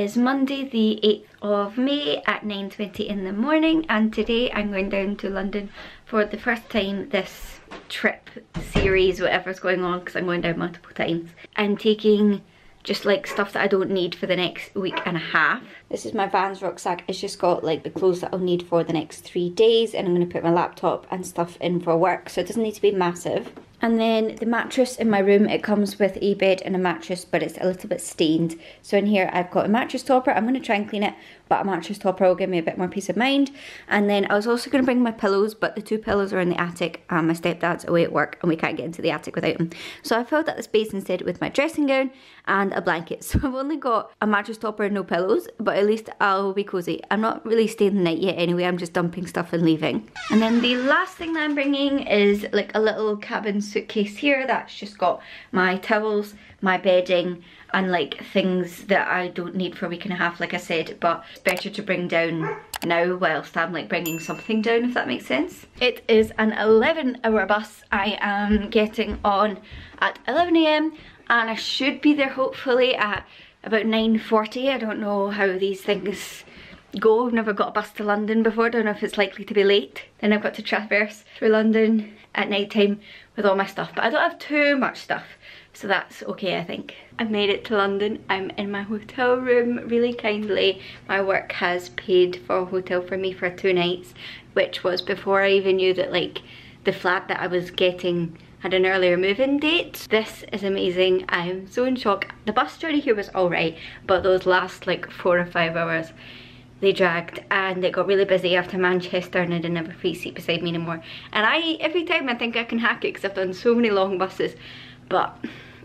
is Monday the 8th of May at 9:20 in the morning, and today I'm going down to London for the first time this trip series, whatever's going on, because I'm going down multiple times. I'm taking just like stuff that I don't need for the next week and a half. This is my Vans rucksack. It's just got like the clothes that I'll need for the next 3 days, and I'm going to put my laptop and stuff in for work, so it doesn't need to be massive. And then the mattress in my room, it comes with a bed and a mattress, but it's a little bit stained. So in here I've got a mattress topper. I'm going to try and clean it, but a mattress topper will give me a bit more peace of mind. And then I was also going to bring my pillows, but the 2 pillows are in the attic and my stepdad's away at work and we can't get into the attic without him. So I filled up the space instead with my dressing gown and a blanket. So I've only got a mattress topper and no pillows, but at least I'll be cozy. I'm not really staying the night yet anyway, I'm just dumping stuff and leaving. And then the last thing that I'm bringing is like a little cabin suitcase here that's just got my towels, my bedding, and like things that I don't need for a week and a half, like I said, but it's better to bring down now whilst I'm like bringing something down, if that makes sense. It is an 11-hour bus. I am getting on at 11 AM and I should be there hopefully at about 9:40. I don't know how these things go. I've never got a bus to London before. I don't know if it's likely to be late. Then I've got to traverse through London at night time with all my stuff, but I don't have too much stuff, so that's okay, I think. I've made it to London. I'm in my hotel room. Really kindly, my work has paid for a hotel for me for 2 nights, which was before I even knew that like the flat that I was getting had an earlier move-in date. This is amazing. I'm so in shock. The bus journey here was alright, but those last like 4 or 5 hours, they dragged, and it got really busy after Manchester and I didn't have a free seat beside me anymore. And every time I think I can hack it because I've done so many long buses, but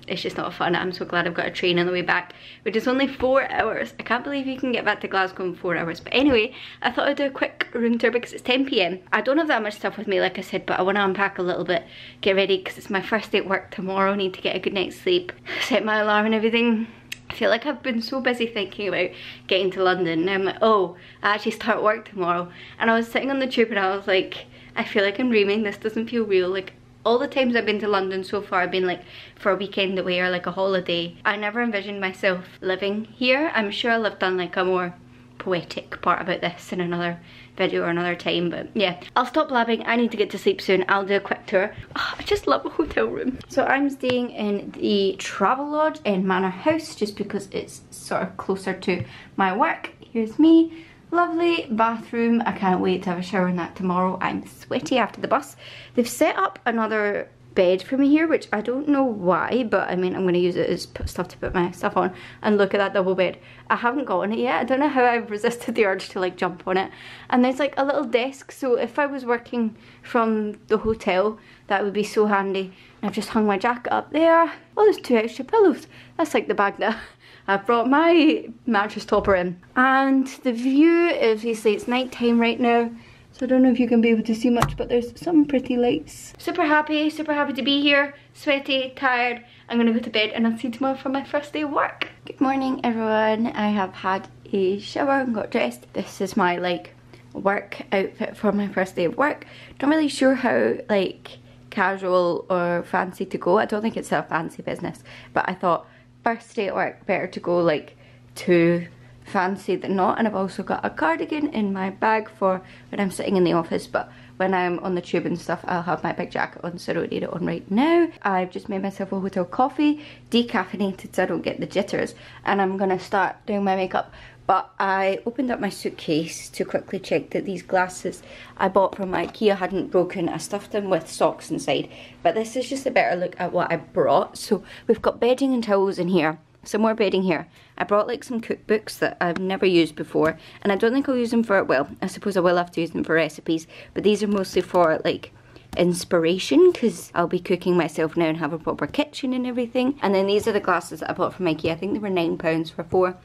it's just not fun. I'm so glad I've got a train on the way back, which is only 4 hours. I can't believe you can get back to Glasgow in 4 hours. But anyway, I thought I'd do a quick room tour because it's 10 PM. I don't have that much stuff with me, like I said, but I want to unpack a little bit, get ready, because it's my first day at work tomorrow. I need to get a good night's sleep, set my alarm and everything. I feel like I've been so busy thinking about getting to London. Now I'm like, oh, I actually start work tomorrow. And I was sitting on the tube and I was like, I feel like I'm dreaming. This doesn't feel real. Like, all the times I've been to London so far, I've been like for a weekend away or like a holiday. I never envisioned myself living here. I'm sure I'll have done like a more poetic part about this in another video or another time, but yeah, I'll stop blabbing. I need to get to sleep soon. I'll do a quick tour. Oh, I just love a hotel room. So I'm staying in the Travelodge in Manor House just because it's sort of closer to my work. Here's me. Lovely bathroom. I can't wait to have a shower in that tomorrow. I'm sweaty after the bus. They've set up another bed for me here, which I don't know why, but I mean, I'm going to use it as stuff to put my stuff on. And look at that double bed. I haven't got on it yet. I don't know how I've resisted the urge to like jump on it. And there's like a little desk, so if I was working from the hotel, that would be so handy. And I've just hung my jacket up there. Oh, there's 2 extra pillows. That's like the bag that I've brought my mattress topper in. And the view, obviously it's night time right now, so I don't know if you can be able to see much, but there's some pretty lights. Super happy to be here. Sweaty, tired. I'm gonna go to bed and I'll see you tomorrow for my first day of work. Good morning everyone. I have had a shower and got dressed. This is my like work outfit for my first day of work. Not really sure how like casual or fancy to go. I don't think it's a fancy business, but I thought first day at work, better to go like too fancy than not. And I've also got a cardigan in my bag for when I'm sitting in the office, but when I'm on the tube and stuff I'll have my big jacket on, so I don't need it on right now. I've just made myself a hotel coffee, decaffeinated so I don't get the jitters, and I'm gonna start doing my makeup. But I opened up my suitcase to quickly check that these glasses I bought from IKEA hadn't broken. I stuffed them with socks inside, but this is just a better look at what I brought. So we've got bedding and towels in here, some more bedding here. I brought like some cookbooks that I've never used before, and I don't think I'll use them for, well, I suppose I will have to use them for recipes, but these are mostly for like inspiration because I'll be cooking myself now and have a proper kitchen and everything. And then these are the glasses that I bought from IKEA. I think they were £9 for 4.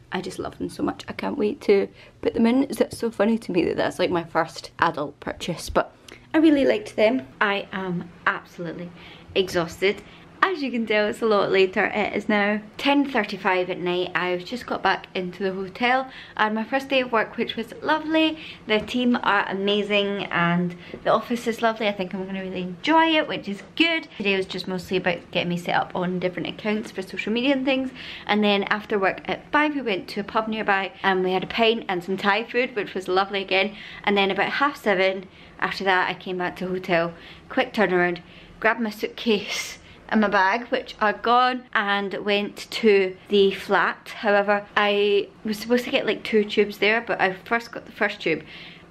I just love them so much. I can't wait to put them in. It's so funny to me that that's like my first adult purchase, but I really liked them. I am absolutely exhausted As you can tell, it's a lot later. It is now 10:35 at night. I've just got back into the hotel. I had my first day of work, which was lovely. The team are amazing and the office is lovely. I think I'm going to really enjoy it, which is good. Today was just mostly about getting me set up on different accounts for social media and things. And then after work at 5 we went to a pub nearby and we had a pint and some Thai food, which was lovely again. And then about 7:30 after that I came back to the hotel. Quick turnaround, grabbed my suitcase and my bag, which are gone, and went to the flat. However, I was supposed to get like 2 tubes there, but I first got the first tube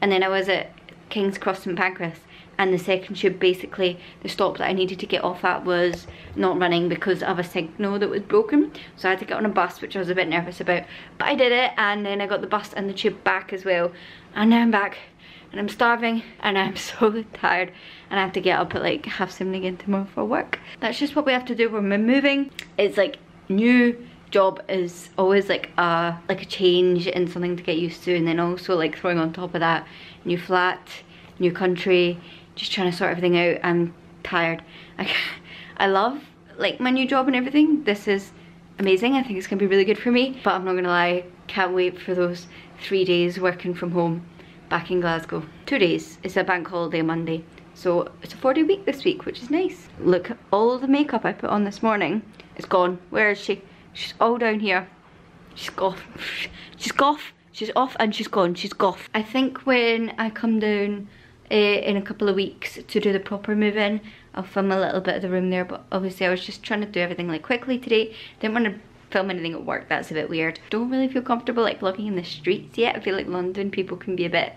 and then I was at King's Cross St Pancras, and the second tube, basically the stop that I needed to get off at was not running because of a signal that was broken, so I had to get on a bus, which I was a bit nervous about, but I did it. And then I got the bus and the tube back as well, and now I'm back and I'm starving and I'm so tired, and I have to get up at like 7:30 again tomorrow for work. That's just what we have to do when we're moving. It's like new job is always like a change and something to get used to, and then also like throwing on top of that new flat, new country, just trying to sort everything out. I'm tired. I love like my new job and everything. This is amazing. I think it's gonna be really good for me, but I'm not gonna lie, can't wait for those 3 days working from home back in Glasgow. 2 days. It's a bank holiday Monday, so it's a 4-day week this week, which is nice. Look, all of the makeup I put on this morning is gone. Where is she? She's all down here. She's off. She's off. She's off and she's gone. She's off. I think when I come down in a couple of weeks to do the proper move-in, I'll film a little bit of the room there, but obviously I was just trying to do everything like quickly today. Didn't want to film anything at work, that's a bit weird. Don't really feel comfortable like vlogging in the streets yet. I feel like London people can be a bit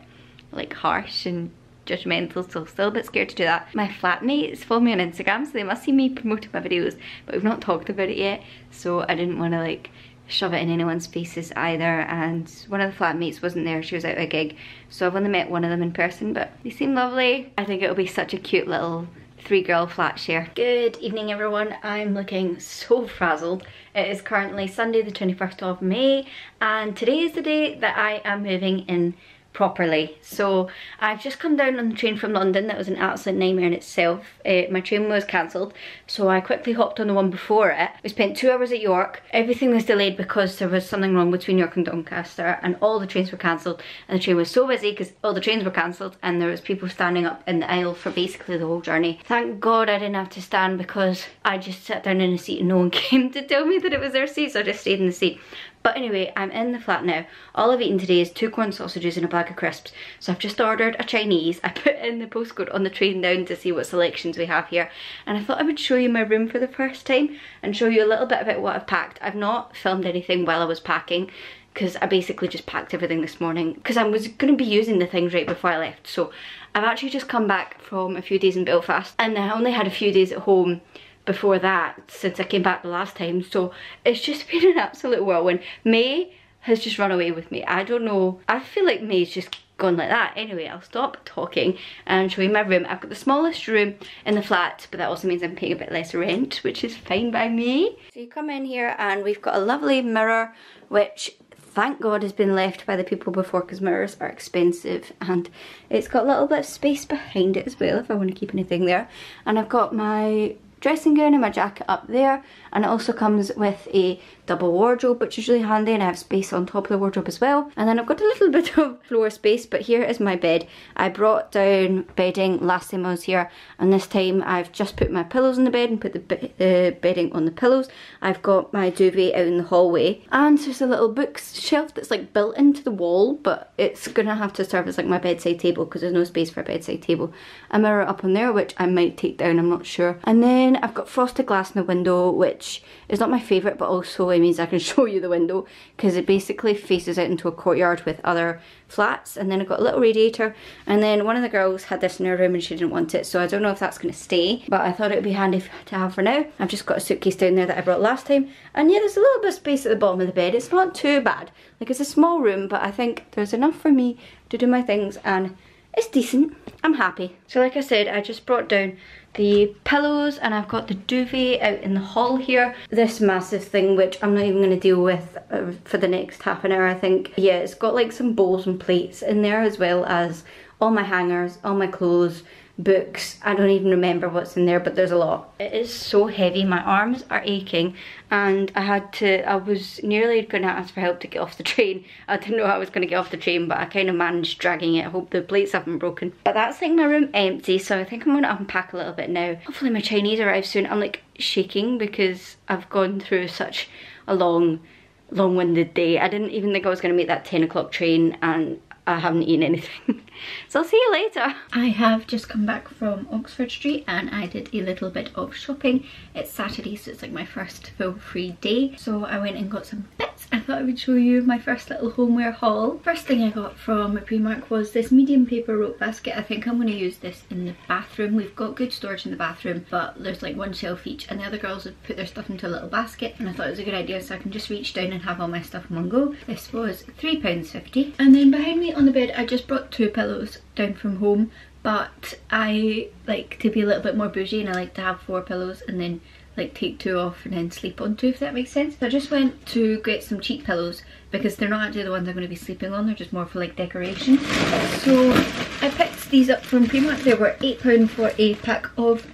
like harsh and judgmental, so still a bit scared to do that. My flatmates follow me on Instagram, so they must see me promoting my videos, but we've not talked about it yet, so I didn't want to like shove it in anyone's faces either. And one of the flatmates wasn't there, she was out at a gig, so I've only met one of them in person, but they seem lovely. I think it'll be such a cute little 3-girl flat share. Good evening everyone, I'm looking so frazzled. It is currently Sunday the 21st of May and today is the day that I am moving in properly. So I've just come down on the train from London. That was an absolute nightmare in itself. My train was cancelled, so I quickly hopped on the one before it. We spent 2 hours at York. Everything was delayed because there was something wrong between York and Doncaster, and all the trains were cancelled, and the train was so busy because all the trains were cancelled and there was people standing up in the aisle for basically the whole journey. Thank God I didn't have to stand because I just sat down in a seat and no one came to tell me that it was their seat, so I just stayed in the seat. But anyway, I'm in the flat now. All I've eaten today is 2 corn sausages and a bag of crisps. So I've just ordered a Chinese. I put in the postcode on the train down to see what selections we have here. And I thought I would show you my room for the first time and show you a little bit about what I've packed. I've not filmed anything while I was packing because I basically just packed everything this morning because I was going to be using the things right before I left. So I've actually just come back from a few days in Belfast and I only had a few days at home before that since I came back the last time, so it's just been an absolute whirlwind. May has just run away with me. I don't know, I feel like May's just gone like that. Anyway, I'll stop talking and show you my room. I've got the smallest room in the flat, but that also means I'm paying a bit less rent, which is fine by me. So you come in here and we've got a lovely mirror, which thank God has been left by the people before because mirrors are expensive, and it's got a little bit of space behind it as well if I want to keep anything there. And I've got my dressing gown and my jacket up there, and it also comes with a double wardrobe, which is really handy, and I have space on top of the wardrobe as well. And then I've got a little bit of floor space, but here is my bed. I brought down bedding last time I was here, and this time I've just put my pillows in the bed and put the bedding on the pillows. I've got my duvet out in the hallway, and there's a little bookshelf that's like built into the wall, but it's gonna have to serve as like my bedside table because there's no space for a bedside table. A mirror up on there, which I might take down, I'm not sure. And then I've got frosted glass in the window, which is not my favourite, but also it means I can show you the window because it basically faces out into a courtyard with other flats. And then I've got a little radiator, and then one of the girls had this in her room and she didn't want it, so I don't know if that's going to stay, but I thought it would be handy to have for now. I've just got a suitcase down there that I brought last time, and yeah, there's a little bit of space at the bottom of the bed. It's not too bad, like it's a small room, but I think there's enough for me to do my things and it's decent. I'm happy. So like I said, I just brought down the pillows and I've got the duvet out in the hall here. This massive thing, which I'm not even going to deal with for the next half an hour, I think. Yeah, it's got like some bowls and plates in there, as well as all my hangers, all my clothes, books. I don't even remember what's in there, but there's a lot. It is so heavy, my arms are aching, and I was nearly gonna ask for help to get off the train. I didn't know how I was gonna get off the train, but I kind of managed dragging it. I hope the plates haven't broken. But that's like my room empty, so I think I'm gonna unpack a little bit now. Hopefully my Chinese arrives soon. I'm like shaking because I've gone through such a long-winded day. I didn't even think I was gonna make that 10 o'clock train, and I haven't eaten anything. So I'll see you later. I have just come back from Oxford Street and I did a little bit of shopping. It's Saturday, so it's like my first full free day. So I went and got some bits. I thought I would show you my first little homeware haul. First thing I got from Primark was this medium paper rope basket. I think I'm going to use this in the bathroom. We've got good storage in the bathroom, but there's like one shelf each, and the other girls have put their stuff into a little basket, and I thought it was a good idea so I can just reach down and have all my stuff in one go. This was £3.50. And then behind me on the bed I just brought 2 pillows down from home, but I like to be a little bit more bougie and I like to have 4 pillows and then like take 2 off and then sleep on 2, if that makes sense. So I just went to get some cheap pillows because they're not actually the ones I'm going to be sleeping on, they're just more for like decoration. So I picked these up from Primark. They were £8 for a pack of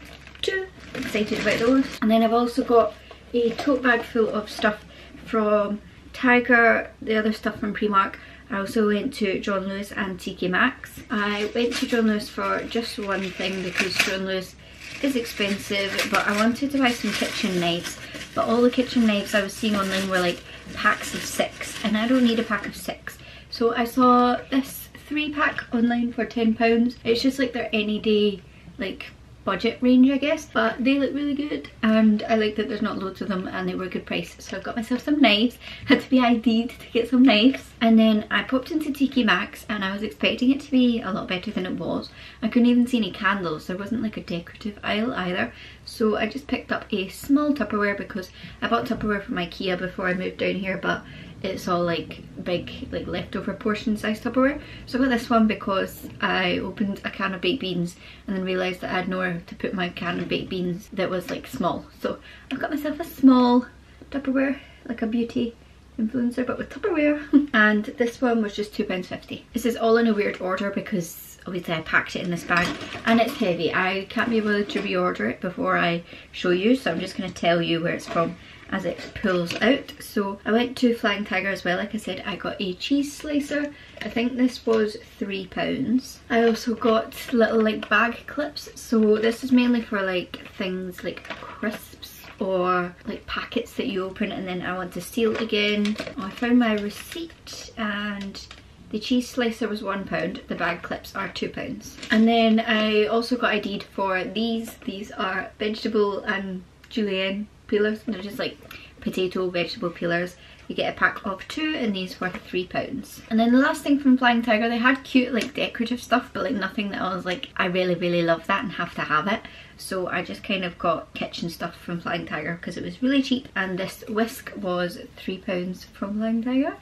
2. Excited about those. And then I've also got a tote bag full of stuff from Tiger, the other stuff from Primark. I also went to John Lewis and TK Maxx. I went to John Lewis for just one thing because John Lewis is expensive, but I wanted to buy some kitchen knives, but all the kitchen knives I was seeing online were like packs of 6, and I don't need a pack of 6. So I saw this 3-pack online for £10. It's just like their any day like budget range, I guess, but they look really good and I like that there's not loads of them and they were a good price. So I got myself some knives. Had to be ID'd to get some knives. And then I popped into TK Maxx and I was expecting it to be a lot better than it was. I couldn't even see any candles. There wasn't like a decorative aisle either. So I just picked up a small Tupperware because I bought Tupperware from IKEA before I moved down here, but it's all like big like leftover portion size Tupperware. So I got this one because I opened a can of baked beans and then realised that I had nowhere to put my can of baked beans that was like small. So I've got myself a small Tupperware, like a beauty influencer but with Tupperware. And this one was just £2.50. This is all in a weird order because obviously I packed it in this bag and it's heavy. I can't be able to reorder it before I show you, so I'm just going to tell you where it's from as it pulls out. So I went to Flying Tiger as well. Like I said, I got a cheese slicer. I think this was £3. I also got little like bag clips. So this is mainly for like things like crisps or like packets that you open and then I want to seal again. I found my receipt and the cheese slicer was £1, the bag clips are £2. And then I also got ID'd for these. These are vegetable and julienne peelers. They're just like potato vegetable peelers. You get a pack of 2 and these were £3. And then the last thing from Flying Tiger, they had cute like decorative stuff but like nothing that I was like, I really love that and have to have it. So I just kind of got kitchen stuff from Flying Tiger because it was really cheap. And this whisk was £3 from Flying Tiger.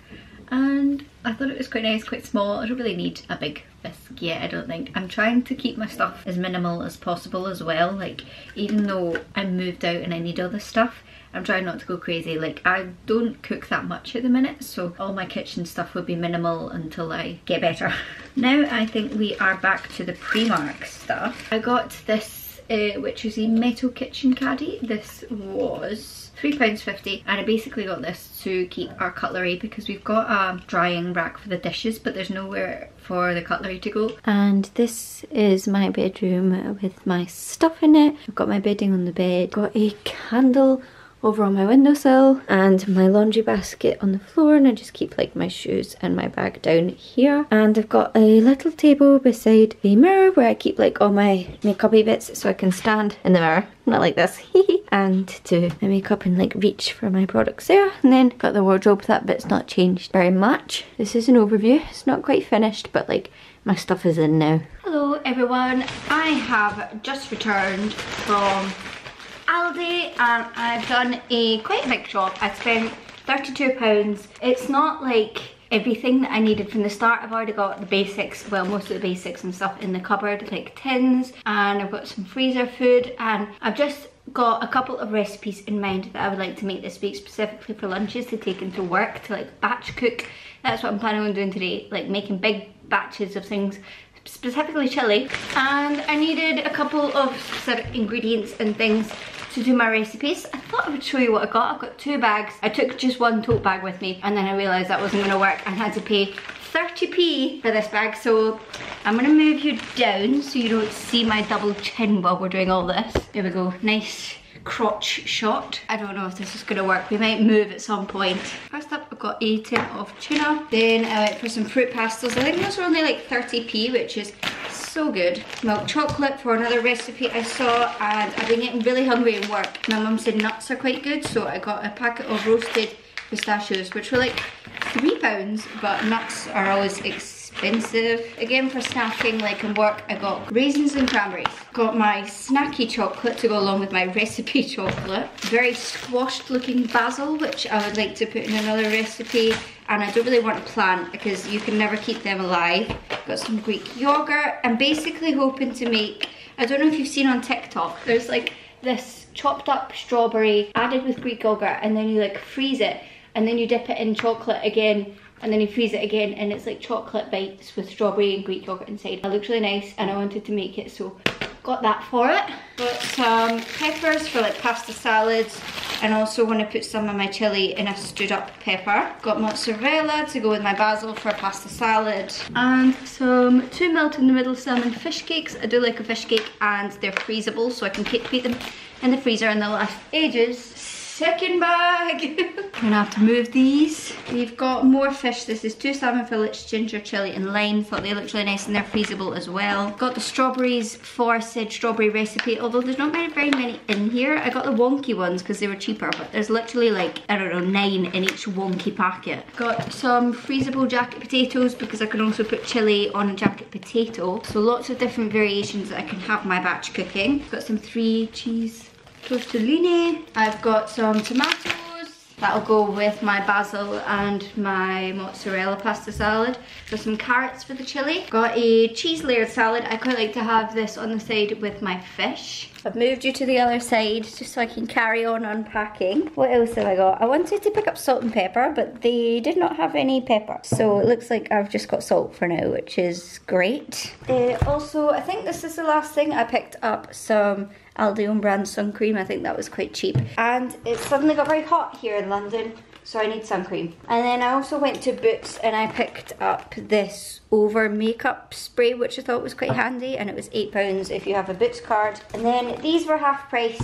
And I thought it was quite nice, quite small. I don't really need a big whisk yet, I don't think. I'm trying to keep my stuff as minimal as possible as well. Like, even though I'm moved out and I need all this stuff, I'm trying not to go crazy. Like, I don't cook that much at the minute, so all my kitchen stuff will be minimal until I get better. Now I think we are back to the Primark stuff. I got this, which is a metal kitchen caddy. This was £3.50 and I basically got this to keep our cutlery because we've got a drying rack for the dishes but there's nowhere for the cutlery to go. And this is my bedroom with my stuff in it. I've got my bedding on the bed, got a candle over on my windowsill and my laundry basket on the floor, and I just keep like my shoes and my bag down here. And I've got a little table beside the mirror where I keep like all my makeup-y bits so I can stand in the mirror, not like this, and do my makeup and like reach for my products there. And then got the wardrobe, that bit's not changed very much. This is an overview, it's not quite finished but like my stuff is in now. Hello everyone, I have just returned from Aldi and I've done a quite big shop. I spent £32. It's not like everything that I needed from the start. I've already got the basics, well most of the basics and stuff in the cupboard, like tins, and I've got some freezer food, and I've just got a couple of recipes in mind that I would like to make this week specifically for lunches to take into work, to like batch cook. That's what I'm planning on doing today, like making big batches of things specifically chili, and I needed a couple of specific ingredients and things to do my recipes. I thought I would show you what I got. I've got 2 bags. I took just 1 tote bag with me, and then I realised that wasn't going to work and had to pay 30p for this bag. So I'm going to move you down so you don't see my double chin while we're doing all this. There we go, nice crotch shot. I don't know if this is going to work. We might move at some point. First up, I've got a tin of tuna. Then I went for some fruit pastels. I think those were only like 30p, which is so good. Milk chocolate for another recipe I saw, and I've been getting really hungry at work. My mum said nuts are quite good, so I got a packet of roasted pistachios, which were like £3, but nuts are always expensive. Again, for snacking, like in work, I got raisins and cranberries. Got my snacky chocolate to go along with my recipe chocolate. Very squashed looking basil, which I would like to put in another recipe. And I don't really want to plant because you can never keep them alive. Got some Greek yogurt. I'm basically hoping to make, I don't know if you've seen on TikTok, there's like this chopped up strawberry added with Greek yogurt, and then you like freeze it, and then you dip it in chocolate again, and then you freeze it again, and it's like chocolate bites with strawberry and Greek yogurt inside. It looks really nice, and I wanted to make it, so got that for it. Got some peppers for like pasta salads, and also want to put some of my chili in a stewed up pepper. Got mozzarella to go with my basil for a pasta salad, and some 2 melt in the middle salmon fish cakes. I do like a fish cake, and they're freezable, so I can keep them in the freezer and they'll last ages. Second bag. I'm gonna have to move these. We've got more fish. This is 2 salmon fillets, ginger, chili and lime. Thought they looked really nice, and they're freezable as well. Got the strawberries for said strawberry recipe, although there's not very many in here. I got the wonky ones because they were cheaper, but there's literally like, I don't know, 9 in each wonky packet. Got some freezable jacket potatoes because I can also put chili on a jacket potato. So lots of different variations that I can have my batch cooking. Got some 3 cheese tortellini. I've got some tomatoes. That'll go with my basil and my mozzarella pasta salad. Got some carrots for the chili. Got a cheese layered salad. I quite like to have this on the side with my fish. I've moved you to the other side just so I can carry on unpacking. What else have I got? I wanted to pick up salt and pepper, but they did not have any pepper. So it looks like I've just got salt for now, which is great. Also, I think this is the last thing. I picked up some Aldi own brand sun cream. I think that was quite cheap. And it suddenly got very hot here in London, so I need sun cream. And then I also went to Boots and I picked up this over makeup spray, which I thought was quite handy, and it was £8 if you have a Boots card. And then these were half price,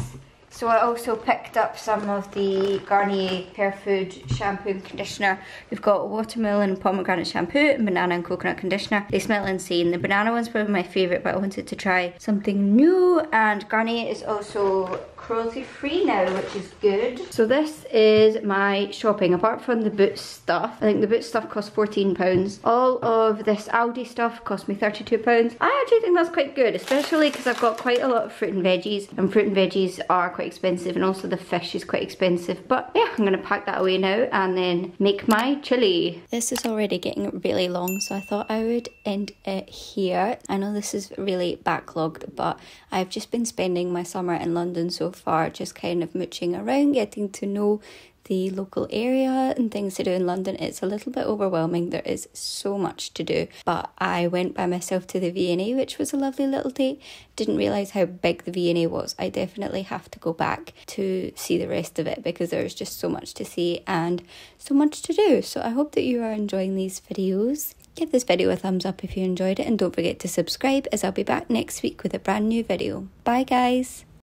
so I also picked up some of the Garnier Hair Food shampoo and conditioner. We've got watermelon and pomegranate shampoo and banana and coconut conditioner. They smell insane. The banana one's probably my favourite, but I wanted to try something new. And Garnier is also cruelty free now, which is good. So this is my shopping. Apart from the Boots stuff, I think the Boots stuff cost £14. All of this Aldi stuff cost me £32. I actually think that's quite good, especially because I've got quite a lot of fruit and veggies, and fruit and veggies are quite expensive, and also the fish is quite expensive. But yeah, I'm gonna pack that away now and then make my chili. This is already getting really long, so I thought I would end it here. I know this is really backlogged, but I've just been spending my summer in London so far, just kind of mooching around, getting to know the local area and things to do in London. It's a little bit overwhelming. There is so much to do, but I went by myself to the V&A, which was a lovely little date. Didn't realise how big the V&A was. I definitely have to go back to see the rest of it because there's just so much to see and so much to do. So I hope that you are enjoying these videos. Give this video a thumbs up if you enjoyed it, and don't forget to subscribe, as I'll be back next week with a brand new video. Bye guys!